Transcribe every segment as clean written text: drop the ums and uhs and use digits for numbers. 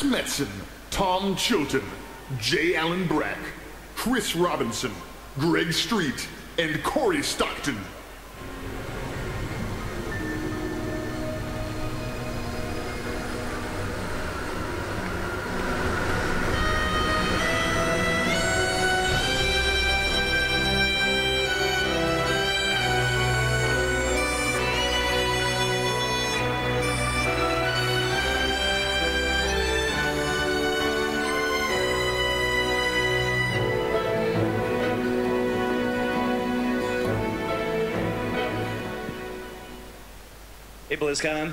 Metzen, Tom Chilton, J. Allen Brack, Chris Robinson, Greg Street, and Corey Stockton. Hey, BlizzCon.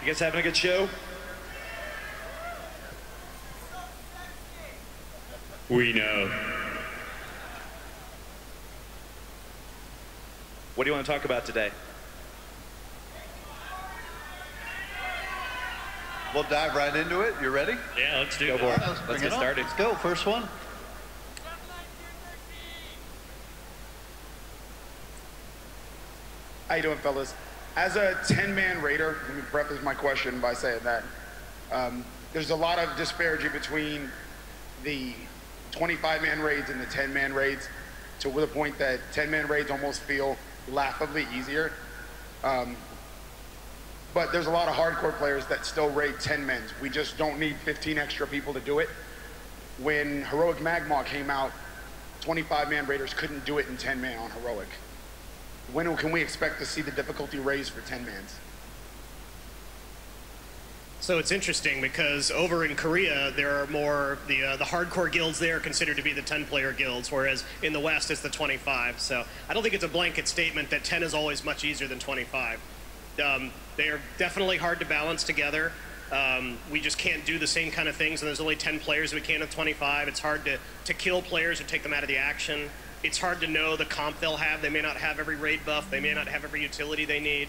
You guys having a good show? We know. What do you want to talk about today? We'll dive right into it. You ready? Yeah, let's do it. Let's get started. Let's go. First one. How you doing, fellas? As a 10-man raider, let me preface my question by saying that there's a lot of disparity between the 25-man raids and the 10-man raids, to the point that 10-man raids almost feel laughably easier. But there's a lot of hardcore players that still raid 10-mans. We just don't need 15 extra people to do it. When Heroic Magmaw came out, 25-man raiders couldn't do it in 10-man on Heroic. When can we expect to see the difficulty raised for 10-mans? So it's interesting because over in Korea, there are more, the hardcore guilds there are considered to be the 10-player guilds, whereas in the West it's the 25. So I don't think it's a blanket statement that 10 is always much easier than 25. They are definitely hard to balance together. We just can't do the same kind of things, and there's only 10 players we can with 25. It's hard to kill players or take them out of the action. It's hard to know the comp they'll have. They may not have every raid buff. They may not have every utility they need.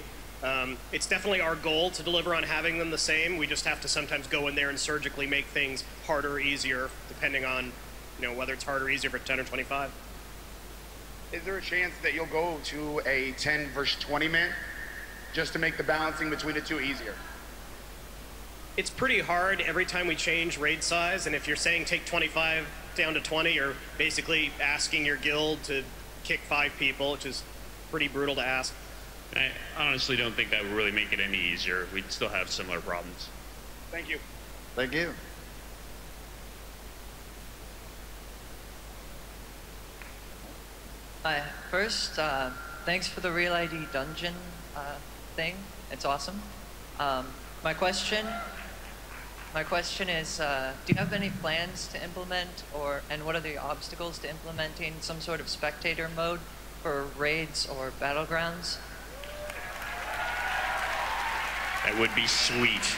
It's definitely our goal to deliver on having them the same. We just have to sometimes go in there and surgically make things harder or easier, depending on, whether it's harder or easier for 10 or 25. Is there a chance that you'll go to a 10 versus 20 man just to make the balancing between the two easier? It's pretty hard every time we change raid size, and if you're saying take 25 down to 20, you're basically asking your guild to kick 5 people, which is pretty brutal to ask. I honestly don't think that would really make it any easier. We'd still have similar problems. Thank you. Thank you. Hi. First, thanks for the Real ID dungeon thing. It's awesome. My question is, do you have any plans to implement, and what are the obstacles to implementing some sort of spectator mode for raids or battlegrounds? That would be sweet.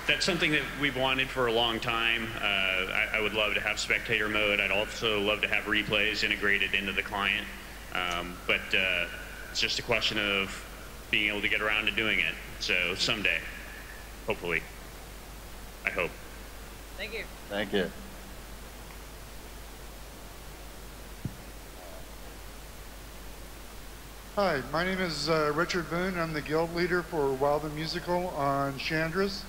That's something that we've wanted for a long time. I would love to have spectator mode. I'd also love to have replays integrated into the client. But it's just a question of being able to get around to doing it. So someday, hopefully. I hope. Thank you. Thank you. Hi, my name is Richard Boone. I'm the guild leader for Wild the Musical on Chandras.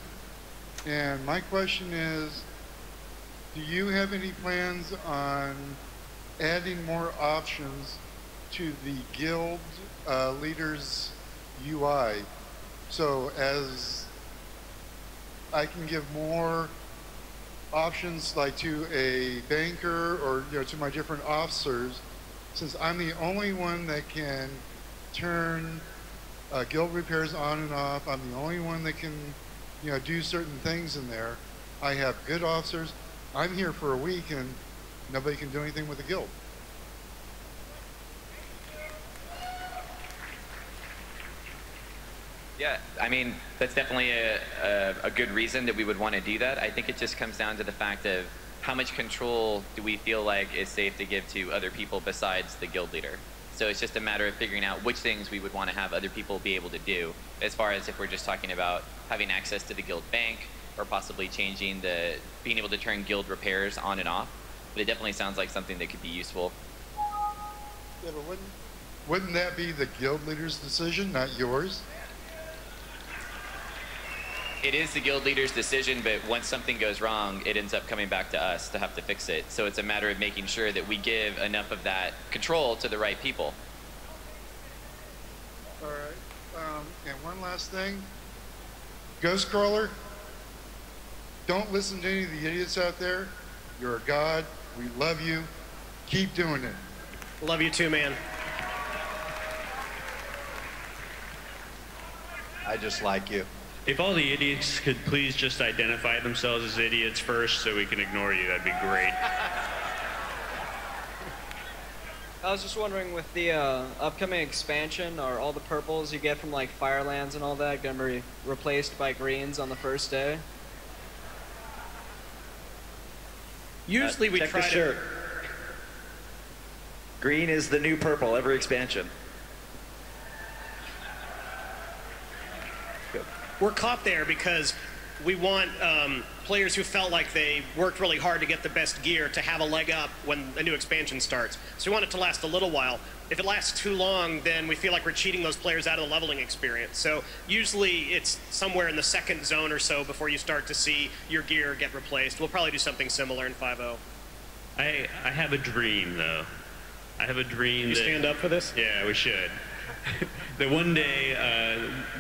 And my question is, do you have any plans on adding more options to the guild leaders UI? So as I can give more options like to a banker or to my different officers, since I'm the only one that can turn guild repairs on and off. I'm the only one that can do certain things in there. I have good officers. I'm here for a week and nobody can do anything with the guild. Yeah, I mean, that's definitely a good reason that we would want to do that. I think it just comes down to the fact of how much control do we feel like is safe to give to other people besides the guild leader. So it's just a matter of figuring out which things we would want to have other people be able to do, as far as if we're just talking about having access to the guild bank or possibly changing being able to turn guild repairs on and off. But it definitely sounds like something that could be useful. Yeah, but wouldn't that be the guild leader's decision, not yours? it is the guild leader's decision, but once something goes wrong, it ends up coming back to us to have to fix it. So it's a matter of making sure that we give enough of that control to the right people. All right. And one last thing. Ghost Crawler, don't listen to any of the idiots out there. You're a god. We love you. Keep doing it. Love you too, man. I just like you. If all the idiots could please just identify themselves as idiots first so we can ignore you, that'd be great. I was just wondering, with the upcoming expansion, are all the purples you get from like Firelands and all that going to be replaced by greens on the first day? Usually we Check try the to... shirt. Green is the new purple every expansion. We're caught there because we want players who felt like they worked really hard to get the best gear to have a leg up when a new expansion starts. So we want it to last a little while. If it lasts too long, then we feel like we're cheating those players out of the leveling experience. So usually it's somewhere in the second zone or so before you start to see your gear get replaced. We'll probably do something similar in 5.0. I have a dream, though. I have a dream You that... stand up for this? Yeah, we should. That one day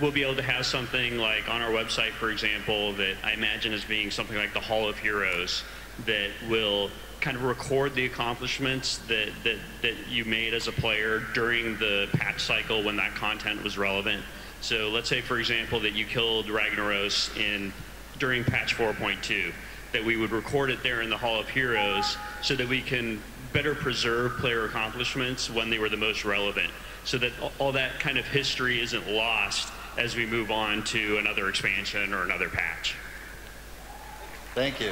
we'll be able to have something like on our website, for example, that I imagine as being something like the Hall of Heroes that will kind of record the accomplishments that you made as a player during the patch cycle when that content was relevant. So let's say, for example, that you killed Ragnaros during patch 4.2, that we would record it there in the Hall of Heroes so that we can better preserve player accomplishments when they were the most relevant, so that all that kind of history isn't lost as we move on to another expansion or another patch. Thank you.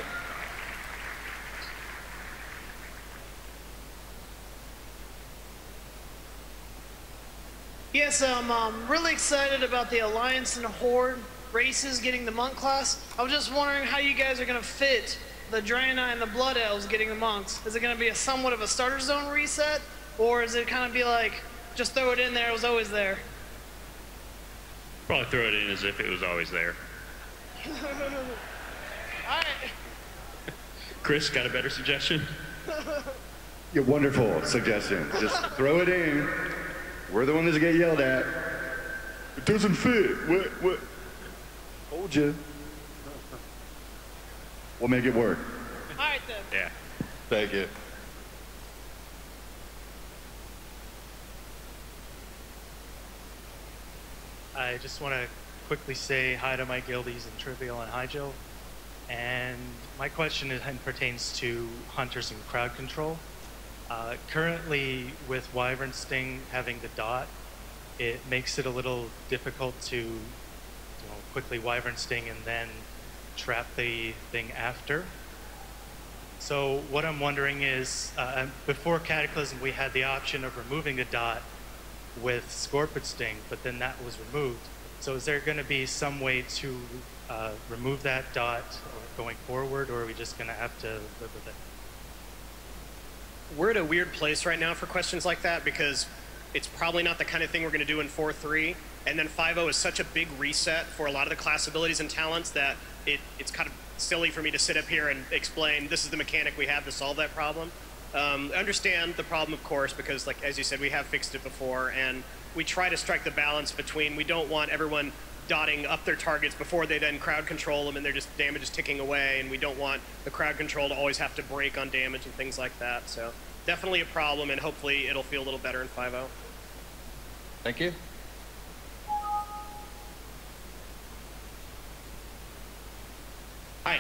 Yes, I'm really excited about the Alliance and Horde races getting the Monk class. I was just wondering how you guys are going to fit the Draenei and the Blood Elves getting the Monks. Is it going to be a somewhat of a starter zone reset? Or is it kind of be like, just throw it in there, it was always there? Probably throw it in as if it was always there. Alright. Chris, got a better suggestion? Yeah, wonderful suggestion. Just throw it in. We're the ones that get yelled at. It doesn't fit. What? Told you. We'll make it work. Alright then. Yeah. Thank you. I just want to quickly say hi to my guildies in Trivial and Hyjo. And my question pertains to hunters and crowd control. Currently, with Wyvern Sting having the dot, it makes it a little difficult to quickly Wyvern Sting and then trap the thing after. So what I'm wondering is, before Cataclysm, we had the option of removing the dot with Scorpion Sting, but then that was removed. So is there going to be some way to remove that dot going forward, or are we just going to have to live with it? We're at a weird place right now for questions like that because it's probably not the kind of thing we're going to do in 4.3. And then 5.0 is such a big reset for a lot of the class abilities and talents that it's kind of silly for me to sit up here and explain this is the mechanic we have to solve that problem. I understand the problem, of course, because, like as you said, we have fixed it before, and we try to strike the balance between we don't want everyone dotting up their targets before they then crowd control them and their just damage is ticking away, and we don't want the crowd control to always have to break on damage and things like that. So definitely a problem, and hopefully it'll feel a little better in 5.0. Thank you. Hi.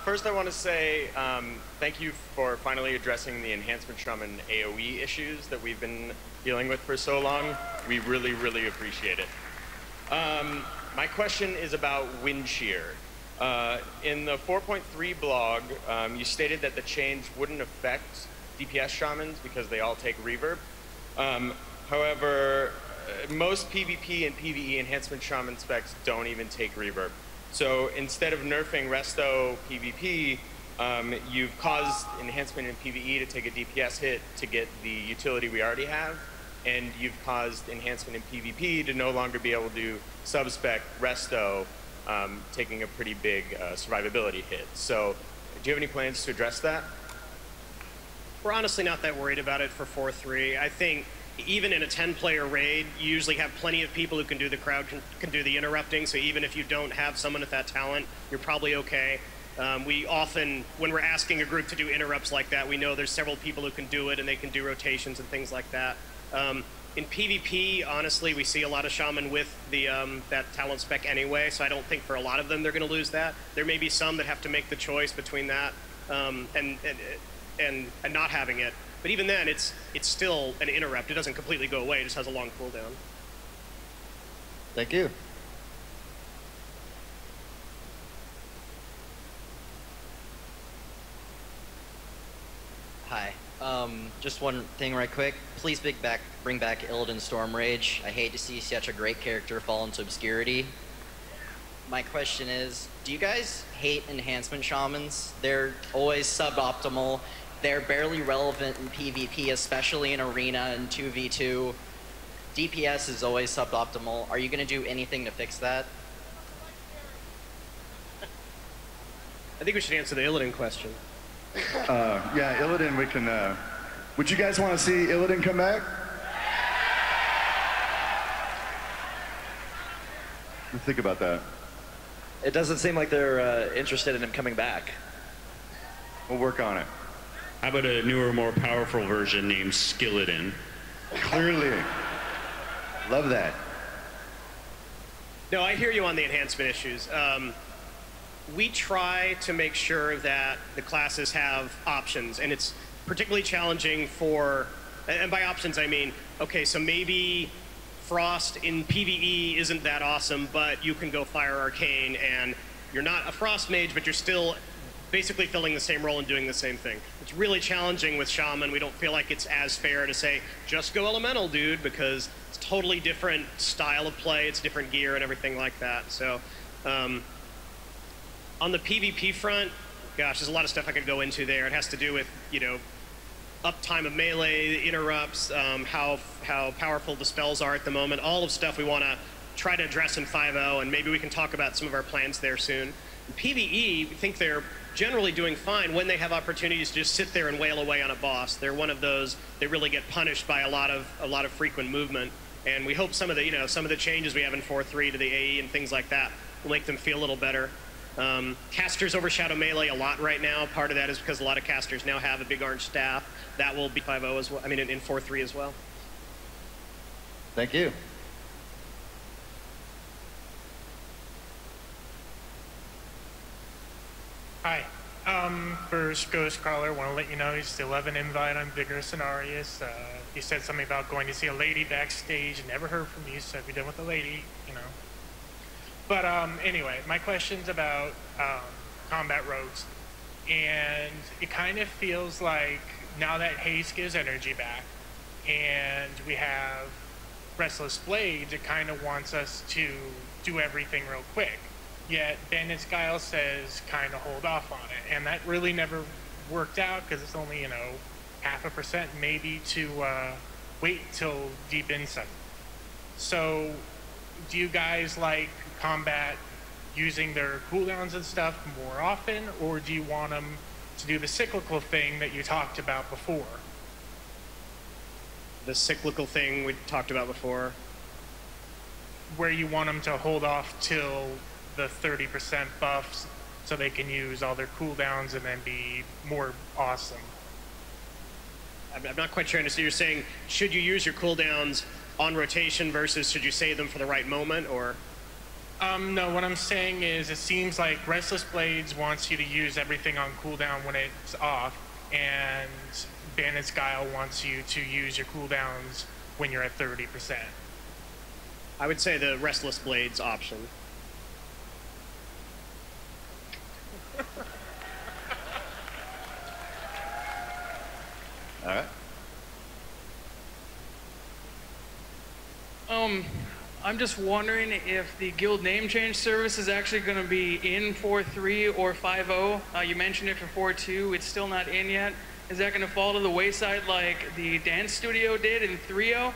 First I want to say thank you for finally addressing the Enhancement Shaman AoE issues that we've been dealing with for so long. We really, really appreciate it. My question is about wind shear. In the 4.3 blog, you stated that the change wouldn't affect DPS shamans because they all take reverb. However, most PvP and PvE enhancement shaman specs don't even take reverb. So instead of nerfing Resto PvP, you've caused enhancement in PvE to take a DPS hit to get the utility we already have, and you've caused enhancement in PvP to no longer be able to sub-spec Resto taking a pretty big survivability hit. So do you have any plans to address that? We're honestly not that worried about it for 4-3. I think even in a 10-player raid, you usually have plenty of people who can do the can do the interrupting. So even if you don't have someone with that talent, you're probably okay. We often, when we're asking a group to do interrupts like that, we know there's several people who can do it and they can do rotations and things like that. In PvP, honestly, we see a lot of Shaman with the that talent spec anyway, so I don't think for a lot of them they're going to lose that. There may be some that have to make the choice between that and not having it. But even then, it's still an interrupt. It doesn't completely go away. It just has a long cooldown. Thank you. Hi. Just one thing right quick. Please bring back Illidan Stormrage. I hate to see such a great character fall into obscurity. My question is, do you guys hate enhancement shamans? They're always suboptimal. They're barely relevant in PvP, especially in Arena and 2v2. DPS is always suboptimal. Are you going to do anything to fix that? I think we should answer the Illidan question. Yeah, Illidan, we can, would you guys want to see Illidan come back? Let's think about that. It doesn't seem like they're interested in him coming back. We'll work on it. How about a newer, more powerful version named Skillidan? Clearly. Love that. No, I hear you on the enhancement issues. We try to make sure that the classes have options, and it's particularly challenging for, and by options I mean, okay, so maybe Frost in PvE isn't that awesome, but you can go Fire Arcane, and you're not a Frost mage, but you're still basically filling the same role and doing the same thing. It's really challenging with Shaman. We don't feel like it's as fair to say, just go Elemental, dude, because it's totally different style of play, it's different gear and everything like that. So, on the PvP front, gosh, there's a lot of stuff I could go into there. It has to do with, you know, uptime of melee, interrupts, how powerful the spells are at the moment, all of stuff we want to try to address in 5.0, and maybe we can talk about some of our plans there soon. In PvE, we think they're generally doing fine when they have opportunities to just sit there and wail away on a boss. They're one of those that really get punished by a lot of frequent movement, and we hope some of the changes we have in 4.3 to the AE and things like that will make them feel a little better. Casters overshadow melee a lot right now. Part of that is because a lot of casters now have a big orange staff. That will be 5.0 as well. I mean, in 4.3 as well. Thank you. Hi. First, Ghost Crawler, want to let you know you still have an invite on Vigorous and Arius. You said something about going to see a lady backstage. Never heard from you, so if you're done with a lady, you know. But anyway, my question's about combat rogues. And it kind of feels like now that Haste gives energy back and we have Restless Blades, it kind of wants us to do everything real quick. Yet Bandit's Guile says kind of hold off on it. And that really never worked out because it's only, you know, 0.5% maybe to wait till Deep Insight. So do you guys like combat using their cooldowns and stuff more often, or do you want them to do the cyclical thing that you talked about before? The cyclical thing we talked about before? Where you want them to hold off till the 30% buffs so they can use all their cooldowns and then be more awesome. I'm not quite sure I understand. You're saying, should you use your cooldowns on rotation versus should you save them for the right moment, or? No, what I'm saying is it seems like Restless Blades wants you to use everything on cooldown when it's off, and Bandit's Guile wants you to use your cooldowns when you're at 30%. I would say the Restless Blades option. All right. I'm just wondering if the guild name change service is actually going to be in 4.3 or 5.0. You mentioned it for 4.2. It's still not in yet. Is that going to fall to the wayside like the dance studio did in 3.0?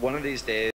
one of these days,